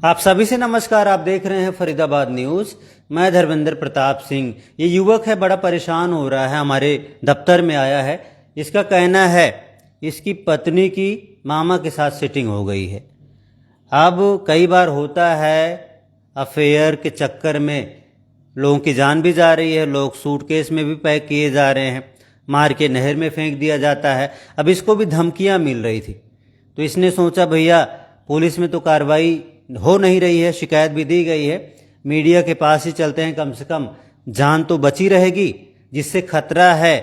आप सभी से नमस्कार। आप देख रहे हैं फरीदाबाद न्यूज़। मैं धर्मेंद्र प्रताप सिंह। ये युवक है, बड़ा परेशान हो रहा है, हमारे दफ्तर में आया है। इसका कहना है इसकी पत्नी की मामा के साथ सेटिंग हो गई है। अब कई बार होता है अफेयर के चक्कर में लोगों की जान भी जा रही है, लोग सूटकेस में भी पैक किए जा रहे हैं, मार के नहर में फेंक दिया जाता है। अब इसको भी धमकियां मिल रही थी, तो इसने सोचा भैया पुलिस में तो कार्रवाई हो नहीं रही है, शिकायत भी दी गई है, मीडिया के पास ही चलते हैं, कम से कम जान तो बची रहेगी। जिससे खतरा है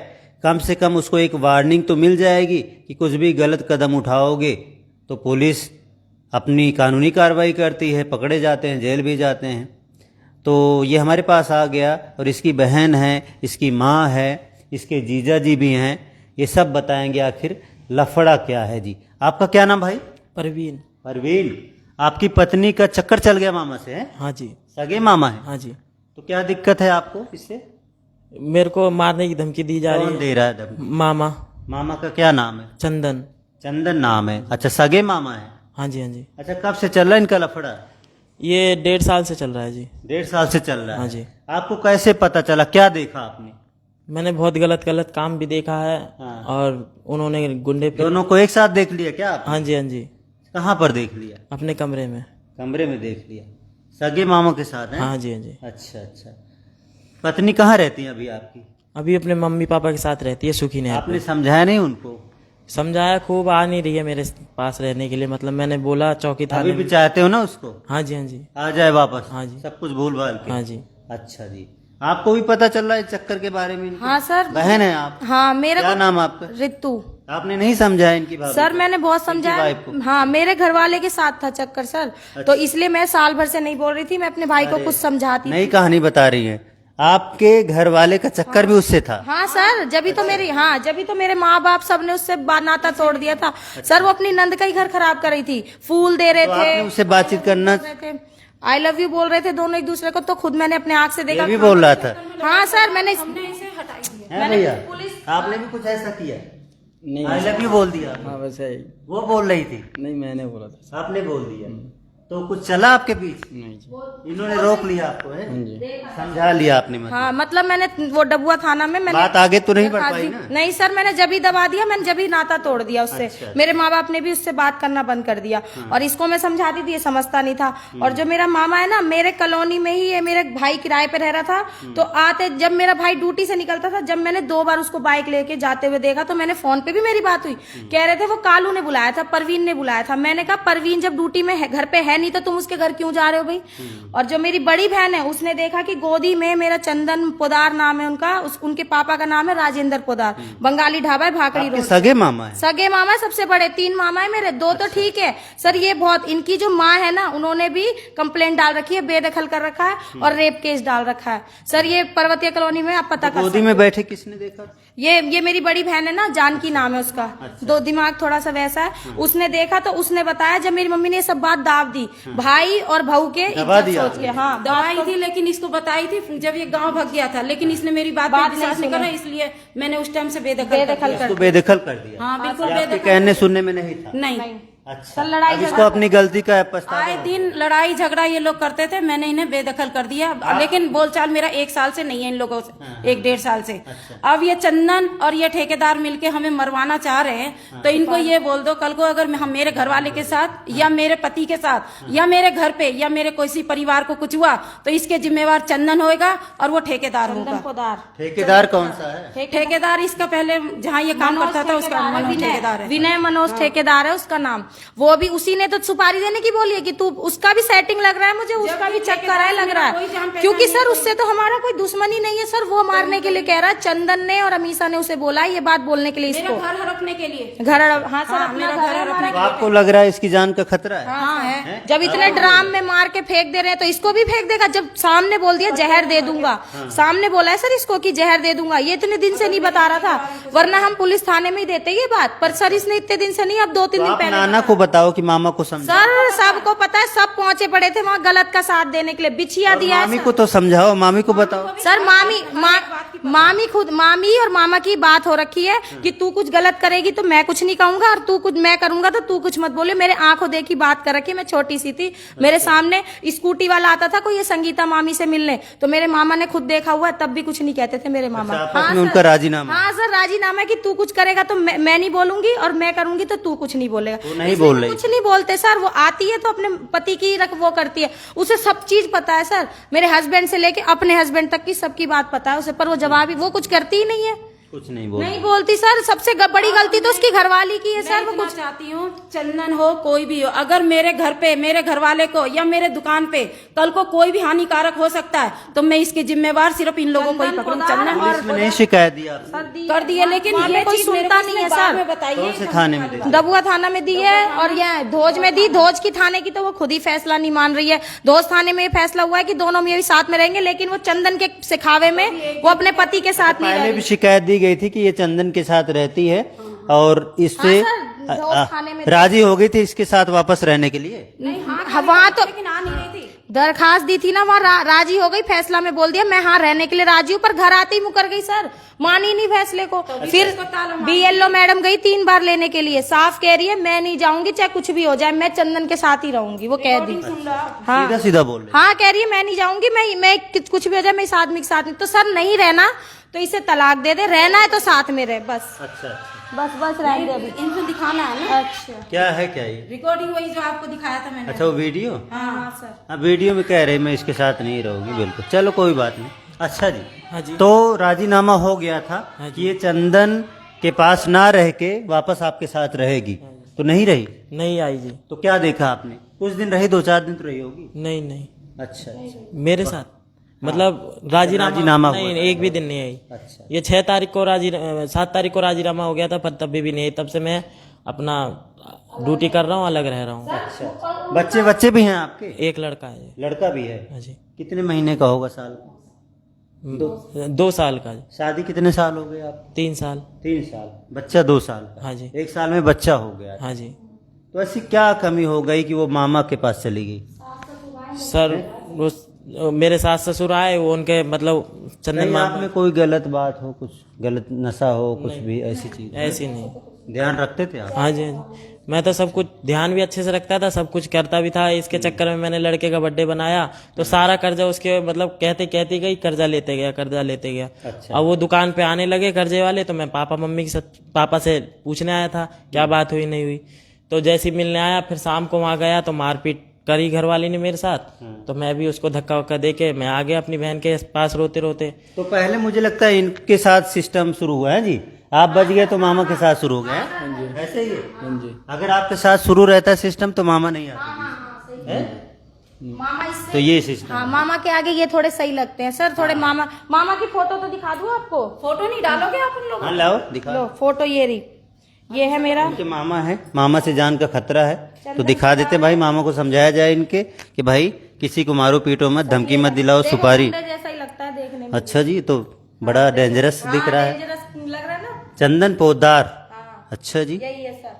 कम से कम उसको एक वार्निंग तो मिल जाएगी कि कुछ भी गलत कदम उठाओगे तो पुलिस अपनी कानूनी कार्रवाई करती है, पकड़े जाते हैं, जेल भी जाते हैं। तो ये हमारे पास आ गया और इसकी बहन है, इसकी माँ है, इसके जीजा जी भी हैं। ये सब बताएंगे आखिर लफड़ा क्या है। जी आपका क्या नाम भाई? परवीन। परवीन, आपकी पत्नी का चक्कर चल गया मामा से है? हाँ जी। सगे मामा है? हाँ जी। तो क्या दिक्कत है आपको इससे? मेरे को मारने की धमकी दी जा रही कौन है। दे रहा है धमकी? मामा मामा का क्या नाम है? चंदन। चंदन नाम है। अच्छा, सगे मामा है। हाँ जी, हाँ जी। अच्छा, कब से चल रहा है इनका लफड़ा? ये 1.5 साल से चल रहा है जी। 1.5 साल से चल रहा है। हाँ जी। आपको कैसे पता चला, क्या देखा आपने? मैंने बहुत गलत गलत काम भी देखा है। हाँ। और उन्होंने गुंडे पे। दोनों को एक साथ देख लिया क्या आप? हाँ जी, हाँ जी। कहाँ पर देख लिया? अपने कमरे में। कमरे में देख लिया। सगे मामा के साथ है? हाँ जी, हाँ जी। अच्छा अच्छा। पत्नी कहाँ रहती है अभी आपकी? अभी अपने मम्मी पापा के साथ रहती है सुखी नहर आपने पे। समझाया नहीं उनको? समझाया खूब, आ नहीं रही है मेरे पास रहने के लिए। मतलब मैंने बोला चौकी अभी थाने भी में। चाहते हो ना उसको हाँ जी, हाँ जी। आ जाए वापस? हाँ जी। सब कुछ भूल भाल के? हाँ जी। अच्छा जी। आपको भी पता चल रहा है इस चक्कर के बारे में? हाँ सर। बहन है आप? हाँ मेरे क्या को नाम आपका? रितु। आपने नहीं समझाया इनकी बात? सर मैंने बहुत समझाया। वाइफ को? हाँ मेरे घर वाले के साथ था चक्कर सर। तो इसलिए मैं साल भर से नहीं बोल रही थी, मैं अपने भाई को कुछ समझाती नई कहानी बता रही है। आपके घर वाले का चक्कर भी उससे था? हाँ सर, जब तो मेरे माँ बाप सब ने उससे नाता तोड़ दिया था। सर वो अपनी नंद का ही घर खराब कर रही थी, फूल दे रहे तो आपने थे, उससे बातचीत करना? आई लव यू बोल रहे थे दोनों एक दूसरे को। तो खुद मैंने अपने आँख से देखा। ये भी बोल रहा था? हाँ सर मैंने है भैया, आपने भी कुछ ऐसा किया? नहीं। आई लव यू बोल दिया? हाँ वैसे ही। वो बोल रही थी? नहीं, मैंने बोला था। आपने बोल दिया? तो कुछ चला आपके बीच? नहीं जी। इन्होंने रोक लिया आपको है? हाँ जी। समझा लिया आपने मतलब? हाँ मतलब मैंने वो डबुआ थाना में मैंने बात आगे तो नहीं बढ़ पाई ना? नहीं सर, मैंने जब ही दबा दिया, मैंने जब ही नाता तोड़ दिया उससे। अच्छा। मेरे माँ बाप ने भी उससे बात करना बंद कर दिया। और इसको मैं समझाती थी, ये समझता नहीं था। और जो मेरा मामा है ना, मेरे कॉलोनी में ही ये मेरे भाई किराए पे रह रहा था। तो आते जब मेरा भाई ड्यूटी से निकलता था, जब मैंने 2 बार उसको बाइक लेके जाते हुए देखा, तो मैंने फोन पे भी मेरी बात हुई। कह रहे थे वो कालू ने बुलाया था, परवीन ने बुलाया था। मैंने कहा परवीन जब ड्यूटी में घर पे है नहीं तो तुम उसके घर क्यों जा रहे हो भाई? और जो मेरी बड़ी बहन है उसने देखा कि गोदी में मेरा चंदन पोदार नाम है उनका, उनके पापा का नाम है राजेंद्र पोदार, बंगाली ढाबा है भाकड़ी आपके रोड। सगे मामा है? सगे मामा सबसे बड़े, 3 मामा है मेरे, 2 तो ठीक है सर। ये बहुत, इनकी जो माँ है ना, उन्होंने भी कंप्लेंट डाल रखी है, बेदखल कर रखा है और रेप केस डाल रखा है सर। ये पर्वतीय कॉलोनी में आप पता कर गोदी में बैठे किसने देखा? ये मेरी बड़ी बहन है ना, जानकी नाम है उसका। अच्छा। दो दिमाग थोड़ा सा वैसा है। उसने देखा तो उसने बताया। जब मेरी मम्मी ने ये सब बात दाव दी, भाई और बहू के दबा इज्जत दिया सोच के। हाँ दवाई थी, लेकिन इसको बताई थी जब ये गांव भाग गया था, लेकिन इसने मेरी बात पे विश्वास नहीं करा, इसलिए मैंने उस टाइम से बेदखल कर इसको बेदखल कर दिया? हाँ बिल्कुल आपके बेदखल। कहने सुनने में नहीं था? नहीं। अच्छा। लड़ाई अब इसको अपनी गलती का पछतावा आए हो? दिन लड़ाई झगड़ा ये लोग करते थे, मैंने इन्हें बेदखल कर दिया। लेकिन बोलचाल मेरा 1 साल से नहीं है इन लोगों से, 1-1.5 साल से। अब ये चंदन और ये ठेकेदार मिलके हमें मरवाना चाह रहे हैं। तो इनको ये बोल दो, कल को अगर हम मेरे घर वाले के साथ या मेरे पति के साथ या मेरे घर पे या मेरे किसी परिवार को कुछ हुआ तो इसके जिम्मेवार चंदन होगा और वो ठेकेदार होगा। ठेकेदार कौन सा है? ठेकेदार इसका पहले जहाँ ये काम करता था उसका मनोज ठेकेदार है। विनय मनोज ठेकेदार है उसका नाम। वो भी उसी ने तो सुपारी देने की बोली है कि तू, उसका भी सेटिंग लग रहा है मुझे, उसका भी चक्कर है लग रहा है। क्योंकि सर उससे तो हमारा कोई दुश्मनी नहीं है सर। वो मारने के लिए कह रहा है, चंदन ने और अमीषा ने उसे बोला ये बात बोलने के लिए इसको। घर हड़पने के लिए। घर हाँ सर, अपना मेरा घर घर है हड़पने हमारा। तो आपको लग रहा है इसकी जान का खतरा है? हाँ है। जब इतने ड्राम में मार के फेंक दे रहे हैं तो इसको भी फेंक देगा। जब सामने बोल दिया जहर दे दूंगा, सामने बोला है सर इसको कि जहर दे दूंगा, ये इतने दिन से नहीं बता रहा था, वरना हम पुलिस थाने में ही देते ये बात। पर सर इसने इतने दिन से नहीं, अब 2-3 दिन आप पहले। नाना को बताओ कि मामा को समझाओ। सर सबको पता है, सब पहुंचे पड़े थे वहाँ गलत का साथ देने के लिए। बिछिया दिया है मामी सर। को तो समझाओ, मामी को बताओ। सर मामी और मामा की बात हो रखी है कि तू कुछ गलत करेगी तो मैं कुछ नहीं कहूंगा, और तू कुछ मैं करूंगा तो तू कुछ मत बोले। मेरे आंखों देखी बात कर रखी, मैं छोटी सी थी, मेरे सामने स्कूटी वाला आता था कोई ये संगीता मामी से मिलने, तो मेरे मामा ने खुद देखा हुआ है, तब भी कुछ नहीं कहते थे मेरे मामा। आपस में उनका राजीनामा? हाँ सर, राजीनामा है कि तू कुछ करेगा तो मैं नहीं बोलूंगी, और मैं करूंगी तो तू कुछ नहीं बोलेगा। वो नहीं बोल रही? कुछ नहीं बोलते सर, वो आती है तो अपने पति की वो करती है, उसे सब चीज पता है सर, मेरे हस्बैंड से लेके अपने हस्बैंड तक की सबकी बात पता है उसे, पर वो जवाब ही, वो कुछ करती ही नहीं है, कुछ नहीं बोलती सर। सबसे बड़ी गलती तो उसकी घरवाली की है सर। वो कुछ चाहती हूँ, चंदन हो कोई भी हो, अगर मेरे घर पे, मेरे घर वाले को या मेरे दुकान पे कल को कोई भी हानिकारक हो सकता है तो मैं इसके जिम्मेवार सिर्फ इन लोगों को ही पकड़ूं। चंदन पुलिस में नहीं शिकायत दी आप? कर दी है, लेकिन ये कोई चीज सुनता नहीं है सर। कौन से थाने में दी? डबुआ थाना में दी है, और यह धोज में दी। धोज की थाने की तो वो खुद ही फैसला नहीं मान रही है। धोज थाने में ये फैसला हुआ है कि दोनों में भी साथ में रहेंगे, लेकिन वो चंदन के सिखावे में वो अपने पति के साथ नहीं पहले रह भी रही। शिकायत दी गई थी कि ये चंदन के साथ रहती है और इससे हाँ सर, थाने में राजी हो गई थी इसके साथ वापस रहने के लिए। वहाँ तो लेकिन आ नहीं रही थी। दरखास्त दी थी ना, वहाँ राजी हो गई, फैसला में बोल दिया मैं हाँ रहने के लिए राजी हूँ, पर घर आते ही मुकर गई सर, मानी नहीं फैसले को। फिर BLO मैडम गई 3 बार लेने के लिए, साफ कह रही है मैं नहीं जाऊंगी चाहे कुछ भी हो जाए, मैं चंदन के साथ ही रहूंगी, वो कह दी। हाँ सीधा सीधा बोल रही। हाँ, कह रही है मैं नहीं जाऊंगी, मैं कुछ भी हो जाए मैं इस आदमी के साथ नहीं। तो सर नहीं रहना तो इसे तलाक दे दे, रहना है तो साथ में रहे बस। अच्छा, बस रहने दे अभी। इनको दिखाना है ना, अच्छा क्या है क्या ये? रिकॉर्डिंग वही जो आपको दिखाया था मैंने। अच्छा, वो वीडियो? हाँ सर। हाँ, वीडियो में कह रहे मैं इसके साथ नहीं रहूंगी, बिल्कुल। चलो कोई बात नहीं। अच्छा जी, हाँ जी। तो राजीनामा हो गया था कि ये चंदन के पास ना रह के वापस आपके साथ रहेगी, तो नहीं रही? नहीं आई जी। तो क्या देखा आपने? कुछ दिन रही, 2-4 दिन तो रही होगी। नहीं अच्छा अच्छा। मेरे साथ मतलब राजीनामा हुआ नहीं, था। एक भी दिन नहीं आई। अच्छा। ये 7 तारीख को राजीनामा हो गया था, पर तब भी नहीं आई। तब से मैं अपना ड्यूटी कर रहा हूँ, अलग रह रहा हूँ। अच्छा, बच्चे भी हैं आपके? एक लड़का है। लड़का भी है? हाँ जी। कितने महीने का होगा? साल का? 2 साल का। शादी कितने साल हो गए आप? 3 साल। 3 साल। बच्चा 2 साल का? हाँ जी। 1 साल में बच्चा हो गया? हाँ जी। तो ऐसी क्या कमी हो गई कि वो मामा के पास चली गई? सर मेरे सास ससुर आए, वो उनके मतलब चंदन नहीं, आप मामा में कोई गलत बात हो, कुछ गलत नशा हो, कुछ भी ऐसी चीज? ऐसी नहीं। ध्यान रखते थे आप? हाँ जी, हाँ जी। मैं तो सब कुछ ध्यान भी अच्छे से रखता था, सब कुछ करता भी था। इसके चक्कर में मैंने लड़के का बर्थडे बनाया तो सारा कर्जा उसके मतलब कहती गई, कर्जा लेते गया। अच्छा। अब वो दुकान पे आने लगे कर्जे वाले, तो मैं पापा से पूछने आया था क्या बात हुई नहीं हुई। तो जैसे ही मिलने आया, फिर शाम को वहां गया तो मारपीट करी घर वाली ने मेरे साथ। तो मैं भी उसको धक्का वक्का दे के मैं आ गया अपनी बहन के पास रोते रोते। तो पहले मुझे लगता है इनके साथ सिस्टम शुरू हुआ है जी, आप बच गए तो मामा के साथ शुरू हो गया है? ऐसे ही है? अगर आपके साथ शुरू रहता है सिस्टम तो मामा नहीं आते है? मामा इससे तो ये सिस्टम। हाँ, मामा के आगे ये थोड़े सही लगते हैं सर, थोड़े मामा की फोटो तो दिखा दूं आपको? फोटो नहीं डालोगे आप उन लोगों? हाँ लाओ दिखा। लो फोटो, ये है मेरा। इनके मामा है, मामा से जान का खतरा है तो दिखा देते भाई, मामा को समझाया जाए इनके कि भाई किसी को मारो पीटो मत, धमकी मत दिलाओ, सुपारी। गुंडे जैसा ही लगता है देखने में। अच्छा जी, तो बड़ा डेंजरस दिख रहा है। डेंजरस लग रहा है ना? चंदन पोद्दार। हाँ, अच्छा जी, यही है सर।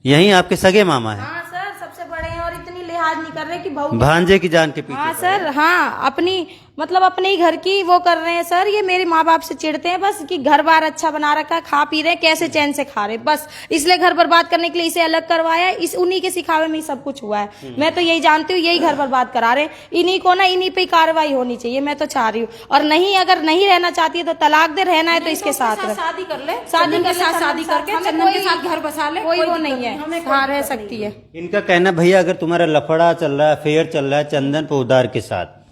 यही आपके सगे मामा है? हाँ सर, सबसे बड़े हैं, और इतनी लिहाज नहीं कर रहे कि बहू। भांजे की जान के पीछे। हाँ सर, हाँ, अपनी मतलब अपने ही घर की वो कर रहे हैं सर। ये मेरे माँ बाप से चिढ़ते हैं बस कि घर बार अच्छा बना रखा है, खा पी रहे, कैसे चैन से खा रहे, बस इसलिए घर बर्बाद करने के लिए इसे अलग करवाया है। उन्हीं के सिखावे में ही सब कुछ हुआ है। मैं तो यही जानती हूँ, यही घर बर्बाद करा रहे, इन्हीं को ना, इन्हीं पे कार्रवाई होनी चाहिए, मैं तो चाह रही हूँ। और नहीं, अगर नहीं रहना चाहती है तो तलाक दे, रहना है तो इसके साथ रहे। शादी कर ले, शादी के साथ शादी करके हमें चंदन के साथ घर बसा ले, कोई वो दिक्कत नहीं है, हमें हाँ रह सकती है। इनका कहना भैया अगर तुम्हारा लफड़ा चल रहा है, अफेयर चल रहा है चंदन पोद्दार के साथ,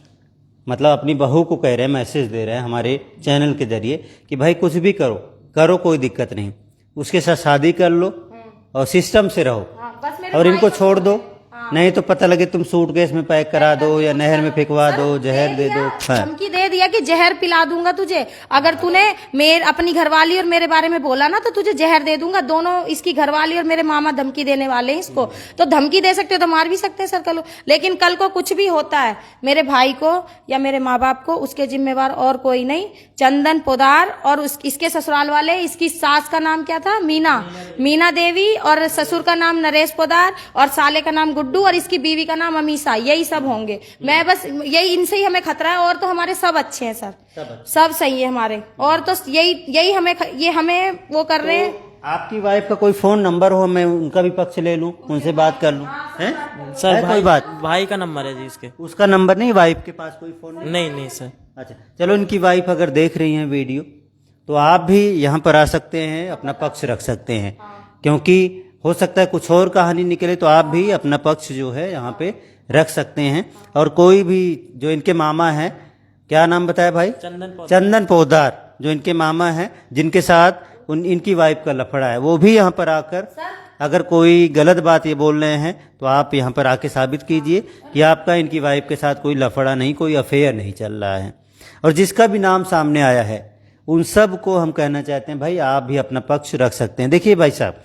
मतलब अपनी बहू को कह रहे हैं, मैसेज दे रहे हैं हमारे चैनल के जरिए कि भाई कुछ भी करो कोई दिक्कत नहीं, उसके साथ शादी कर लो और सिस्टम से रहो, बस मेरे और इनको छोड़ दो, नहीं तो पता लगे तुम सूटकेस में पैक करा दो या नहर में फेंकवा दो, जहर दे दो। धमकी दे दिया कि जहर पिला दूंगा तुझे, अगर तूने अपनी घरवाली और मेरे बारे में बोला ना तो तुझे जहर दे दूंगा। दोनों, इसकी घरवाली और मेरे मामा धमकी देने वाले हैं इसको। तो धमकी दे सकते हो तो मार भी सकते हैं सर कल, लेकिन कल को कुछ भी होता है मेरे भाई को या मेरे माँ बाप को, उसके जिम्मेवार और कोई नहीं, चंदन पोद्दार और इसके ससुराल वाले। इसकी सास का नाम क्या था? मीना देवी, और ससुर का नाम नरेश पोद्दार, और साले का नाम गुड्डू, और इसकी बीवी का नाम अमीषा, यही सब होंगे। मैं बस यही, इनसे ही हमें खतरा है, और तो हमारे सब अच्छे अच्छे हैं सर, सब सही है हमारे। और तो यही हमें वो कर रहे हैं। आपकी वाइफ का कोई फोन नंबर हो, मैं उनका भी पक्ष ले लूं, उनसे बात कर लूं, हैं? सर है कोई बात? भाई का नंबर है जी इसके। उसका नंबर नहीं, वाइफ के पास कोई फोन नहीं? नहीं सर। अच्छा चलो, इनकी वाइफ अगर देख रही हैं वीडियो तो आप भी यहाँ पर आ सकते हैं, अपना पक्ष रख सकते हैं, क्योंकि हो सकता है कुछ और कहानी निकले, तो आप भी अपना पक्ष जो है यहाँ पे रख सकते हैं। और कोई भी जो इनके मामा हैं, क्या नाम बताया भाई? चंदन पोद्दार, जो इनके मामा हैं, जिनके साथ इनकी वाइफ का लफड़ा है, वो भी यहाँ पर आकर अगर कोई गलत बात ये बोल रहे हैं तो आप यहाँ पर आके साबित कीजिए कि आपका इनकी वाइफ के साथ कोई लफड़ा नहीं, कोई अफेयर नहीं चल रहा है। और जिसका भी नाम सामने आया है उन सब को हम कहना चाहते हैं, भाई आप भी अपना पक्ष रख सकते हैं। देखिए भाई साहब,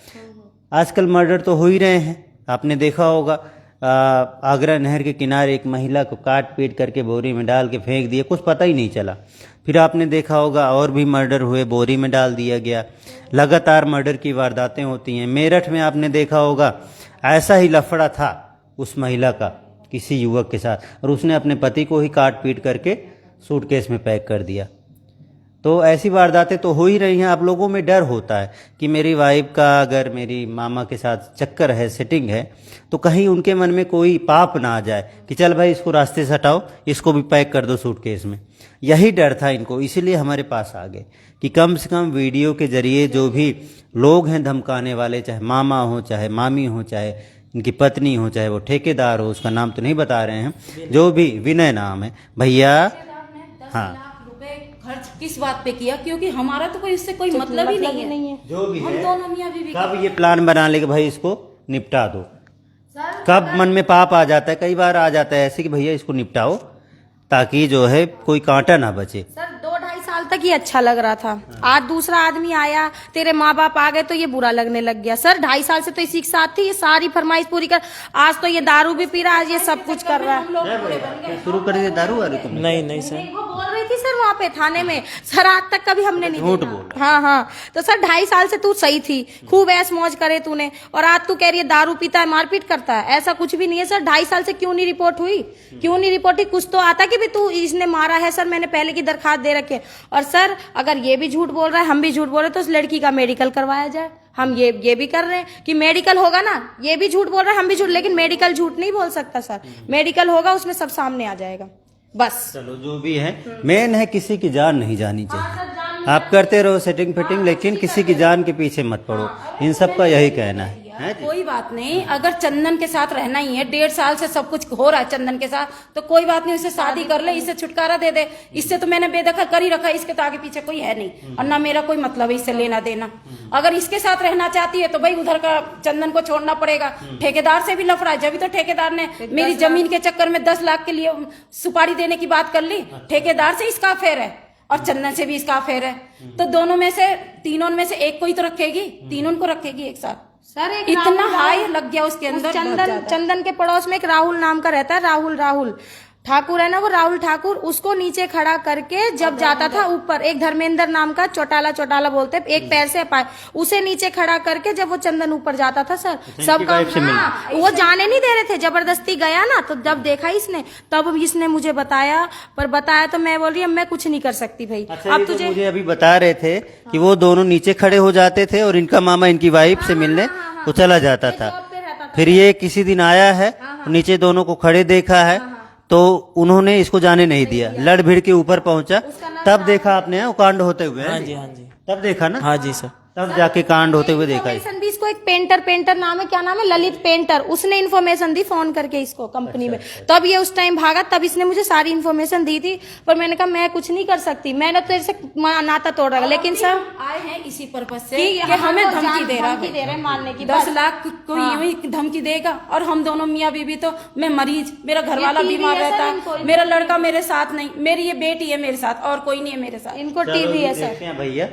आजकल मर्डर तो हो ही रहे हैं, आपने देखा होगा आगरा नहर के किनारे एक महिला को काट पीट करके बोरी में डाल के फेंक दिया, कुछ पता ही नहीं चला। फिर आपने देखा होगा और भी मर्डर हुए, बोरी में डाल दिया गया। लगातार मर्डर की वारदातें होती हैं। मेरठ में आपने देखा होगा ऐसा ही लफड़ा था उस महिला का किसी युवक के साथ, और उसने अपने पति को ही काट पीट करके सूटकेस में पैक कर दिया। तो ऐसी वारदातें तो हो ही रही हैं। आप लोगों में डर होता है कि मेरी वाइफ का अगर मेरी मामा के साथ चक्कर है, सेटिंग है, तो कहीं उनके मन में कोई पाप ना आ जाए कि चल भाई इसको रास्ते से हटाओ, इसको भी पैक कर दो सूटकेस में। यही डर था इनको, इसीलिए हमारे पास आ गए कि कम से कम वीडियो के जरिए जो भी लोग हैं धमकाने वाले, चाहे मामा हो, चाहे मामी हो, चाहे इनकी पत्नी हो, चाहे वो ठेकेदार हो, उसका नाम तो नहीं बता रहे हैं, जो भी विनय नाम है भैया। हाँ, खर्च किस बात पे किया? क्योंकि हमारा तो कोई इससे कोई मतलब ही नहीं है। जो भी हम है, दोनों मियां बीवी कब ये प्लान बना ले कि भाई इसको निपटा दो, कब मन में पाप आ जाता है, कई बार आ जाता है ऐसे कि भैया इसको निपटाओ ताकि जो है कोई कांटा ना बचे। सर 2-2.5 साल तक ये अच्छा लग रहा था, आज दूसरा आदमी आया, तेरे माँ बाप आ गए तो ये बुरा लगने लग गया। सर 2.5 साल से तो इसी के साथ थी, ये सारी फरमाइश पूरी कर, आज तो ये दारू भी पी रहा है, आज ये सब कुछ कर रहा है। शुरू कर दिया दारू वाले तुम? नहीं सर, वो बोल रही थी सर वहाँ पे थाने में, सर आज तक कभी हमने नहीं झूठ देखा। बोल। हाँ, तो सर 2.5 साल से तू सही थी, खूब ऐश मौज करे तूने, और आज तू कह रही है दारू पीता है, मारपीट करता है। ऐसा कुछ भी नहीं है सर। 2.5 साल से क्यों नहीं रिपोर्ट हुई, क्यों नहीं रिपोर्ट हुई? कुछ तो आता कि भी तू इसने मारा है। सर मैंने पहले की दरखास्त दे रखी है। और सर अगर ये भी झूठ बोल रहा है, हम भी झूठ बोल रहे हैं, तो उस लड़की का मेडिकल करवाया जाए। हम ये भी कर रहे हैं कि मेडिकल होगा ना, ये भी झूठ बोल रहा है, हम भी झूठ, लेकिन मेडिकल झूठ नहीं बोल सकता सर। मेडिकल होगा, उसमें सब सामने आ जाएगा बस। चलो जो भी है, मेन है किसी की जान नहीं जानी चाहिए। आप करते रहो सेटिंग फिटिंग, लेकिन किसी की जान के पीछे मत पड़ो। इन सब का यही कहना है। कोई बात नहीं, अगर चंदन के साथ रहना ही है, 1.5 साल से सब कुछ हो रहा है चंदन के साथ, तो कोई बात नहीं, उससे शादी कर ले, इससे छुटकारा दे दे। इससे तो मैंने बेदखल कर ही रखा है, इसके तो आगे पीछे कोई है नहीं, और ना मेरा कोई मतलब है इससे लेना देना। अगर इसके साथ रहना चाहती है तो भाई उधर का चंदन को छोड़ना पड़ेगा। ठेकेदार से भी लफड़ा है, जब तो ठेकेदार ने मेरी जमीन के चक्कर में 10 लाख के लिए सुपारी देने की बात कर ली। ठेकेदार से इसका अफेयर है और चंदन से भी इसका अफेयर है, तो दोनों में से, तीनों में से एक को ही तो रखेगी, तीनों को रखेगी एक साथ। सर एक इतना हाई लग गया उसके अंदर। चंदन के पड़ोस में एक राहुल नाम का रहता है, राहुल ठाकुर है ना, वो राहुल ठाकुर, उसको नीचे खड़ा करके जब जाता था ऊपर, एक धर्मेंद्र नाम का चौटाला बोलते, एक पैर से पाए, उसे नीचे खड़ा करके जब वो चंदन ऊपर जाता था सर, सबका वो जाने नहीं दे रहे थे, जबरदस्ती गया ना, तो जब देखा इसने, तब इसने मुझे बताया, पर बताया तो मैं बोल रही अब मैं कुछ नहीं कर सकती भाई। अच्छा, अब तुझे मुझे अभी बता रहे थे कि वो दोनों नीचे खड़े हो जाते थे और इनका मामा इनकी वाइफ से मिलने वो चला जाता था। फिर ये किसी दिन आया है, नीचे दोनों को खड़े देखा है, तो उन्होंने इसको जाने नहीं दिया, लड़ भिड़ के ऊपर पहुंचा, तब देखा आपने वो कांड होते हुए। हाँ जी, तब देखा ना? हाँ जी सर, तब जाके कांड होते हुए देखा। इसको एक पेंटर नाम है, क्या नाम है, ललित पेंटर, उसने इन्फॉर्मेशन दी फोन करके इसको कंपनी में, तब ये उस टाइम भागा, तब इसने मुझे सारी इन्फॉर्मेशन दी थी, पर मैंने कहा मैं कुछ नहीं कर सकती, मैंने तो इससे नाता तोड़ रखा। लेकिन सर आए हैं इसी पर्पज से कि हमें धमकी दे रहा है, मारने की 10 लाख कोई यूं ही धमकी देगा, और हम दोनों मियाँ बीवी, तो मैं मरीज, मेरा घर वाला बीमार रहता है, मेरा लड़का मेरे साथ नहीं, मेरी ये बेटी है मेरे साथ, और कोई नहीं है मेरे साथ। इनको टीबी है सर। भैया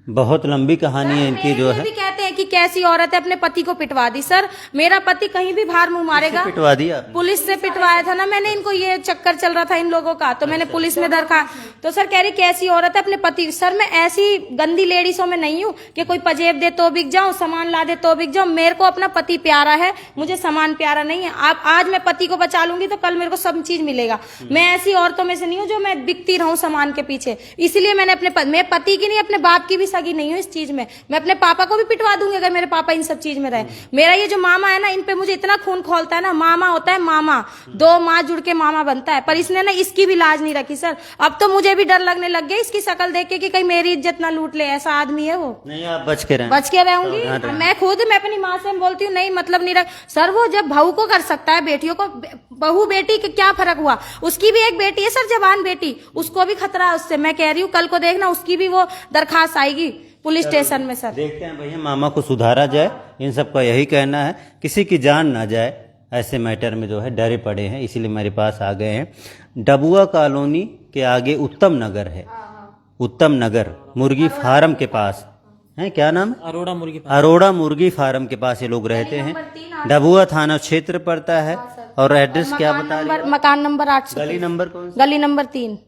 बहुत लंबी कहानी है इनकी जो ये है। भी कहते हैं कि कैसी औरत है अपने पति को पिटवा दी। सर मेरा पति कहीं भी बाहर मुंह मारेगा। पिटवा दिया आपने? पुलिस से पिटवाया था ना मैंने इनको, ये चक्कर चल रहा था इन लोगों का, तो मैंने पुलिस में दरखास्त। तो सर कह रही कैसी औरत है अपने पति। सर मैं ऐसी गंदी लेडीजों में नहीं हूँ कि कोई पजेब दे तो बिक जाऊं, सामान ला दे तो बिक जाऊं। मेरे को अपना पति प्यारा है, मुझे सामान प्यारा नहीं है। आप आज मैं पति को बचा लूंगी तो कल मेरे को सब चीज मिलेगा। मैं ऐसी औरतों में से नहीं हूँ जो मैं बिकती रहूं सामान के पीछे। इसलिए मैंने मैं पति की नहीं अपने बाप की भी सगी नहीं हूँ इस चीज में। मैं अपने पापा को भी पिटवा दूंगी अगर मेरे पापा इन सब चीज में रहे। मेरा ये जो मामा है ना, इन पे मुझे इतना खून खोलता है ना। मामा होता है मामा, दो माँ जुड़ के मामा बनता है, पर इसने ना इसकी भी लाज नहीं रखी। सर अब तो मुझे भी डर लगने लग गया इसकी शक्ल देख के कि कहीं मेरी इज्जत ना लूट ले। ऐसा आदमी है वो। नहीं आप बच के रहें। बच के रहूंगी मैं खुद। मैं अपनी माँ से बोलती हूँ नहीं मतलब नहीं रख। सर वो जब बहू को कर सकता है, बेटियों को, बहू बेटी के क्या फर्क हुआ। उसकी भी एक बेटी है सर, जवान बेटी, उसको भी खतरा है उससे। मैं कह रही हूँ कल को देखना उसकी भी वो दरखास्त आएगी पुलिस स्टेशन में। सर देखते हैं भैया मामा को सुधारा जाए, इन सबका यही कहना है। किसी की जान ना जाए ऐसे मैटर में जो है डरे पड़े हैं, इसीलिए मेरे पास आ गए हैं। डबुआ कॉलोनी के आगे उत्तम नगर है, उत्तम नगर मुर्गी फार्म के पास है। क्या नाम है? अरोड़ा मुर्गी फार्म के पास ये लोग रहते हैं। डबुआ थाना क्षेत्र पड़ता है। और एड्रेस क्या बता रहे हैं? मकान नंबर 830। गली नंबर कौन सा? गली नंबर 3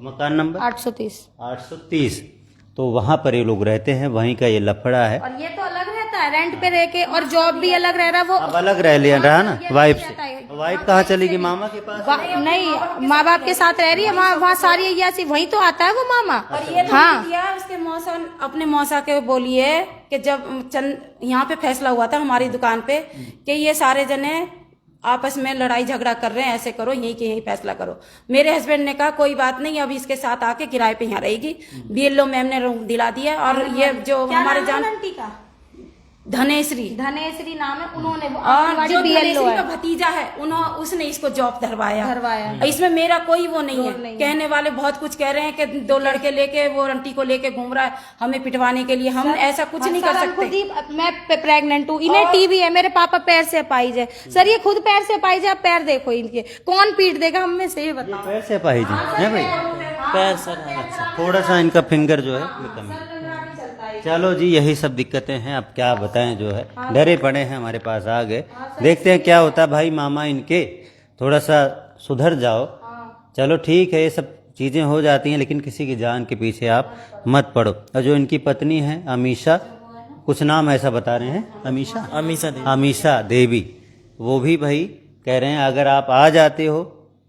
मकान नंबर 830। तो वहाँ पर ये लोग रहते हैं, वहीं का ये लफड़ा है। और ये तो अलग रहता है रेंट पे रह के, और जॉब भी अलग रह रहा है। वो अब अलग रह लिया रहा ना वाइफ से। वाइफ कहाँ चलेगी? मामा के पास नहीं, माँ बाप के साथ रह रही है वहाँ सारी अय्यासी, वहीं तो आता है वो मामा। और ये हाँ दिया उसके मौसा, अपने मौसा के बोलिए कि जब यहाँ पे फैसला हुआ था हमारी दुकान पे कि ये सारे जने आपस में लड़ाई झगड़ा कर रहे हैं, ऐसे करो, यहीं के यहीं फैसला करो। मेरे हस्बैंड ने कहा कोई बात नहीं, अभी इसके साथ आके किराए पे यहाँ रहेगी। बीएलओ मैम ने रूम दिला दिया। और ये जो हमारे जान धनेश्वरी नाम है, उन्होंने और जो धनेश्वरी का भतीजा है उसने इसको जॉब धरवाया। इसमें मेरा कोई वो नहीं है। कहने वाले बहुत कुछ कह रहे हैं कि 2 लड़के लेके वो आंटी को लेके घूम रहा है हमें पिटवाने के लिए। हम ऐसा कुछ नहीं कर सकते। मैं प्रेग्नेंट हूँ, इन्हें टीबी है, मेरे पापा पैर से अपाहिज है। सर ये खुद पैर से अपाहिज है, आप पैर देखो इनके, कौन पीट देगा हम में से ये बताओ। पैर से अपाहिज है भाई? पैर सर अच्छा, थोड़ा सा इनका फिंगर जो है कम है। चलो जी यही सब दिक्कतें हैं, अब क्या बताएं जो है। डरे पड़े हैं, हमारे पास आ गए। देखते हैं क्या होता है भाई। मामा इनके थोड़ा सा सुधर जाओ। चलो ठीक है, ये सब चीज़ें हो जाती हैं, लेकिन किसी की जान के पीछे आप मत पड़ो। और जो इनकी पत्नी है अमीषा, कुछ नाम ऐसा बता रहे हैं, अमीषा देवी, वो भी भाई कह रहे हैं अगर आप आ जाते हो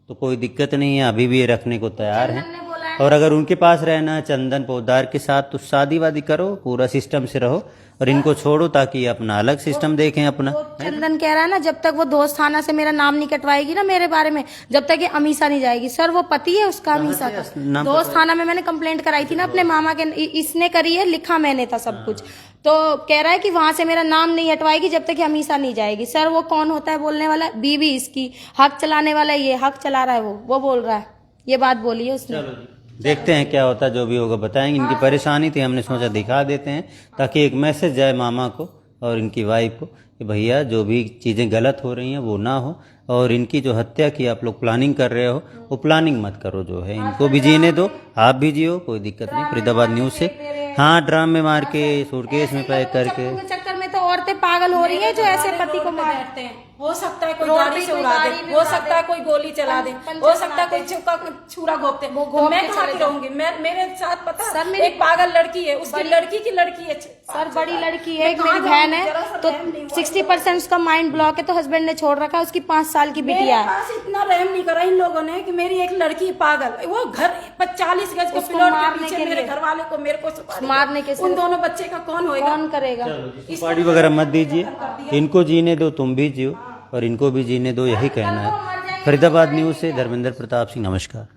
तो कोई दिक्कत नहीं है, अभी भी ये रखने को तैयार हैं। और अगर उनके पास रहना है चंदन पोद्दार के साथ तो शादी वादी करो, पूरा सिस्टम से रहो, और इनको छोड़ो ताकि अपना अलग सिस्टम देखें अपना। चंदन कह रहा है ना जब तक वो दोस्त थाना से मेरा नाम नहीं कटवाएगी ना मेरे बारे में, जब तक ये अमीषा नहीं जाएगी। सर वो पति है उसका, अमीषा का। दोस्त थाना में मैंने कंप्लेंट कराई थी ना अपने मामा के, इसने करी है, लिखा मैंने था सब कुछ। तो कह रहा है कि वहां से मेरा नाम नहीं हटवाएगी जब तक ये अमीषा नहीं जाएगी। सर वो कौन होता है बोलने वाला? बीवी इसकी, हक चलाने वाला ये, हक चला रहा है वो बोल रहा है, ये बात बोली है उसने। देखते हैं क्या होता है, जो भी होगा बताएंगे। इनकी परेशानी थी, हमने सोचा दिखा देते हैं ताकि एक मैसेज जाए मामा को और इनकी वाइफ को कि भैया जो भी चीज़ें गलत हो रही हैं वो ना हो, और इनकी जो हत्या की आप लोग प्लानिंग कर रहे हो वो प्लानिंग मत करो, जो है इनको भी जीने दो, आप भी जियो, कोई दिक्कत नहीं। फरीदाबाद न्यूज़ से हाँ, ड्राम में मार के सूटकेस में पैक करके। चक्कर में तो औरतें पागल हो रही है जो ऐसे पति को बैठते हैं। हो सकता है कोई गाड़ी से उड़ा दे, हो सकता है कोई गोली चला दे, हो सकता है कोई छुरा घोपते। मैं कहाँ की रहूंगी? मेरे साथ पता सर, एक पागल लड़की है, उसकी लड़की की लड़की है सर, बड़ी लड़की है, एक मेरी बहन है, तो 60% उसका माइंड ब्लॉक है, तो हस्बैंड ने छोड़ रखा, उसकी 5 साल की बिटिया है। इतना रहम नहीं करा इन लोगों ने कि मेरी एक लड़की पागल, वो घर 40 गज के प्लॉट के पीछे मेरे घर वाले को, मेरे को मारने के, उन दोनों बच्चे का कौन होएगा, कौन करेगा? पार्टी वगैरह मत दीजिए, इनको जीने दो, तुम भी जियो और इनको भी जीने दो, यही कहना है। फरीदाबाद न्यूज़ से धर्मेंद्र प्रताप सिंह, नमस्कार।